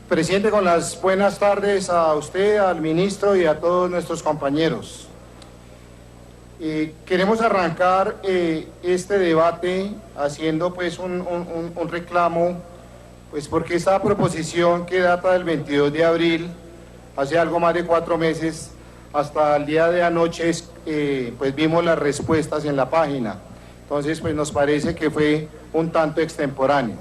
Presidente, con las buenas tardes a usted, al ministro y a todos nuestros compañeros. Queremos arrancar este debate haciendo pues un reclamo, pues porque esta proposición que data del 22 de abril, hace algo más de 4 meses, hasta el día de anoche, pues vimos las respuestas en la página. Entonces, pues nos parece que fue un tanto extemporáneo.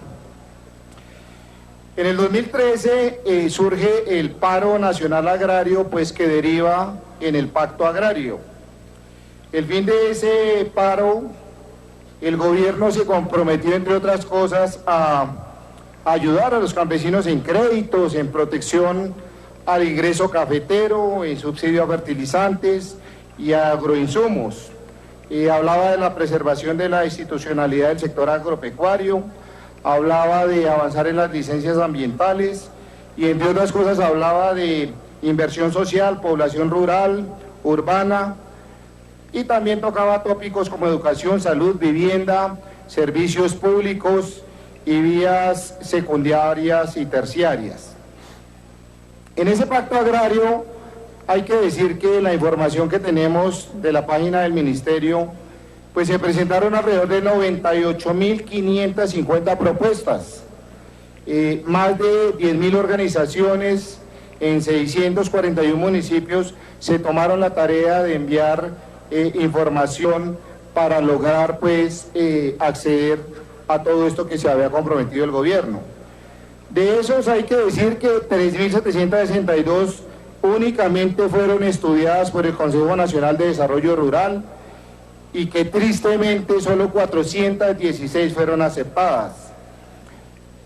En el 2013 surge el paro nacional agrario, pues que deriva en el pacto agrario. El fin de ese paro, el gobierno se comprometió, entre otras cosas, a ayudar a los campesinos en créditos, en protección al ingreso cafetero, en subsidio a fertilizantes y a agroinsumos. Hablaba de la preservación de la institucionalidad del sector agropecuario, hablaba de avanzar en las licencias ambientales y, entre otras cosas, hablaba de inversión social, población rural, urbana, y también tocaba tópicos como educación, salud, vivienda, servicios públicos y vías secundarias y terciarias. En ese pacto agrario hay que decir que la información que tenemos de la página del ministerio, pues se presentaron alrededor de 98.550 propuestas, más de 10.000 organizaciones en 641 municipios se tomaron la tarea de enviar información para lograr pues acceder a todo esto que se había comprometido el gobierno. De esos hay que decir que 3.762 únicamente fueron estudiadas por el Consejo Nacional de Desarrollo Rural y que tristemente solo 416 fueron aceptadas.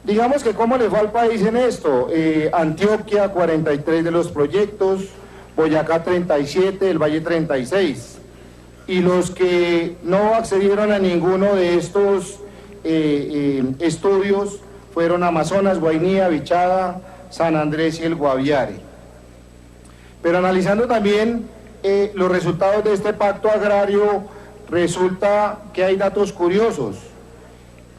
Digamos que cómo le fue al país en esto. Antioquia 43 de los proyectos, Boyacá 37, el Valle 36. Y los que no accedieron a ninguno de estos estudios fueron Amazonas, Guainía, Vichada, San Andrés y el Guaviare. Pero analizando también los resultados de este pacto agrario, resulta que hay datos curiosos.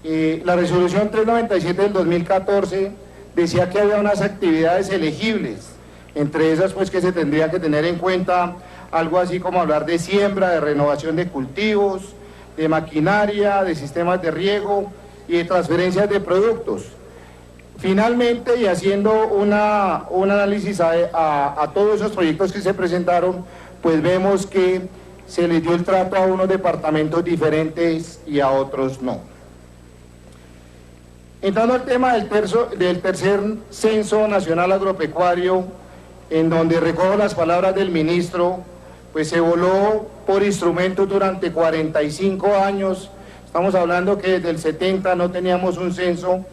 La resolución 397 del 2014 decía que había unas actividades elegibles, entre esas pues que se tendría que tener en cuenta algo así como hablar de siembra, de renovación de cultivos, de maquinaria, de sistemas de riego y de transferencias de productos. Finalmente, y haciendo un análisis a todos esos proyectos que se presentaron, pues vemos que se les dio el trato a unos departamentos diferentes y a otros no. Entrando al tema del tercer Censo Nacional Agropecuario, en donde recojo las palabras del ministro, pues se voló por instrumentos durante 45 años, estamos hablando que desde el 70 no teníamos un censo,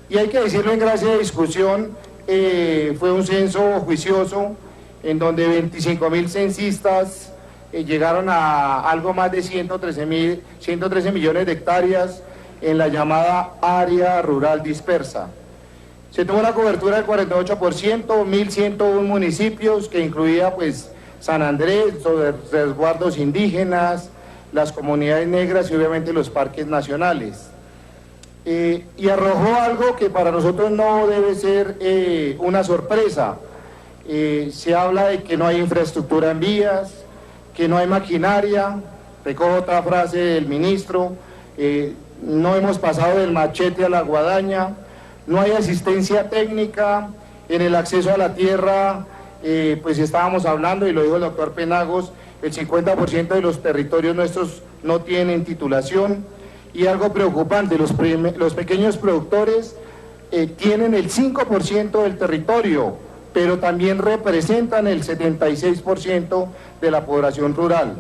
y hay que decirlo en gracia de discusión, fue un censo juicioso, en donde 25.000 censistas llegaron a algo más de 113 millones de hectáreas en la llamada área rural dispersa. Se tuvo una cobertura del 48%, 1.101 municipios, que incluía pues San Andrés, los resguardos indígenas, las comunidades negras y obviamente los parques nacionales. Y arrojó algo que para nosotros no debe ser una sorpresa. Se habla de que no hay infraestructura en vías, que no hay maquinaria, recojo otra frase del ministro, no hemos pasado del machete a la guadaña, no hay asistencia técnica, en el acceso a la tierra, pues estábamos hablando, y lo dijo el doctor Penagos, el 50% de los territorios nuestros no tienen titulación, y algo preocupante, los pequeños productores tienen el 5% del territorio, pero también representan el 76% de la población rural.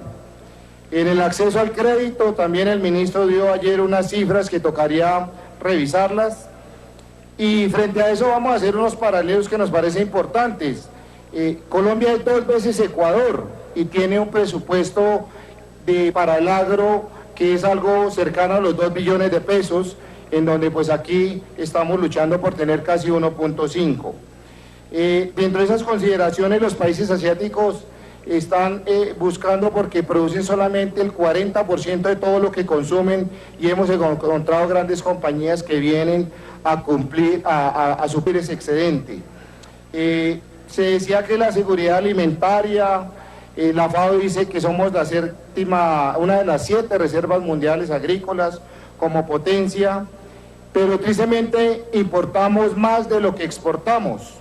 En el acceso al crédito, también el ministro dio ayer unas cifras que tocaría revisarlas, y frente a eso vamos a hacer unos paralelos que nos parecen importantes. Colombia es 2 veces Ecuador y tiene un presupuesto para el agro que es algo cercano a los 2 billones de pesos, en donde pues aquí estamos luchando por tener casi 1.5. Dentro de esas consideraciones, los países asiáticos están buscando, porque producen solamente el 40% de todo lo que consumen, y hemos encontrado grandes compañías que vienen a suplir ese excedente. Se decía que la seguridad alimentaria, la FAO dice que somos una de las 7 reservas mundiales agrícolas como potencia, pero tristemente importamos más de lo que exportamos.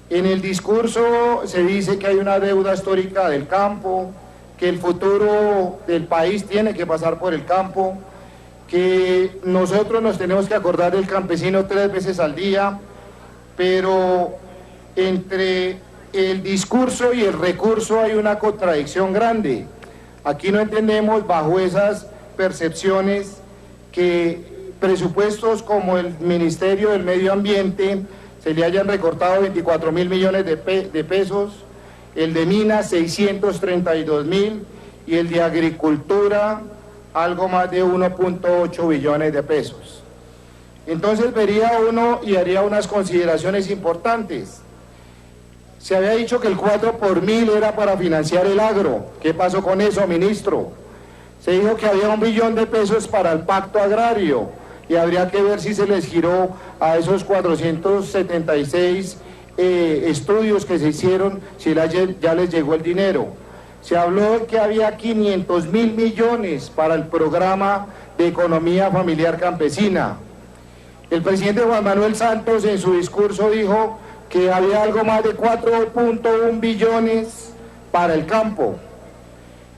En el discurso se dice que hay una deuda histórica del campo, que el futuro del país tiene que pasar por el campo, que nosotros nos tenemos que acordar del campesino 3 veces al día, pero entre el discurso y el recurso hay una contradicción grande. Aquí no entendemos bajo esas percepciones que presupuestos como el Ministerio del Medio Ambiente se le hayan recortado 24.000 millones de pesos, el de Minas 632.000 y el de Agricultura algo más de 1.8 billones de pesos. Entonces vería uno y haría unas consideraciones importantes. Se había dicho que el 4 por 1000 era para financiar el agro. ¿Qué pasó con eso, ministro? Se dijo que había 1 billón de pesos para el pacto agrario y habría que ver si se les giró a esos 476 estudios que se hicieron, si ya les llegó el dinero. Se habló de que había 500.000 millones para el programa de economía familiar campesina. El presidente Juan Manuel Santos en su discurso dijo que había algo más de 4.1 billones para el campo.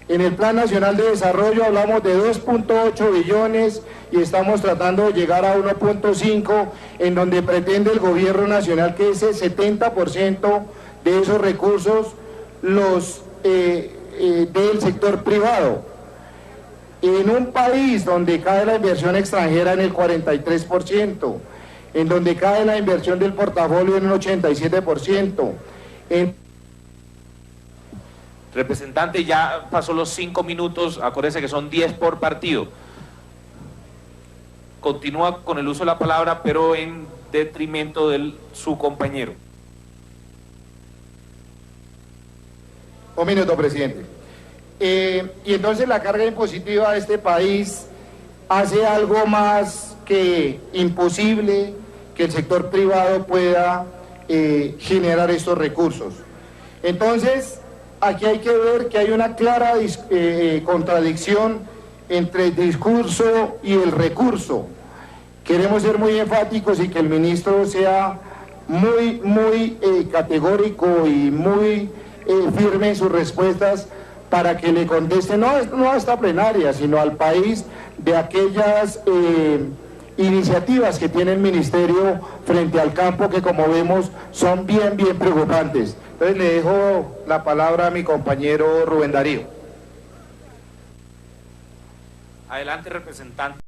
En el Plan Nacional de Desarrollo hablamos de 2.8 billones y estamos tratando de llegar a 1.5, en donde pretende el gobierno nacional que ese 70% de esos recursos los del sector privado. En un país donde cae la inversión extranjera en el 43%, en donde cae la inversión del portafolio en un 87%. Representante, ya pasó los 5 minutos, acuérdense que son 10 por partido. Continúa con el uso de la palabra, pero en detrimento de su compañero. Un minuto, presidente. Y entonces la carga impositiva de este país hace algo más que imposible que el sector privado pueda generar estos recursos. Entonces, aquí hay que ver que hay una clara contradicción entre el discurso y el recurso. Queremos ser muy enfáticos y que el ministro sea muy categórico y muy firme en sus respuestas para que le conteste no a esta plenaria, sino al país de aquellas iniciativas que tiene el ministerio frente al campo que, como vemos, son bien preocupantes. Entonces le dejo la palabra a mi compañero Rubén Darío. Adelante, representante.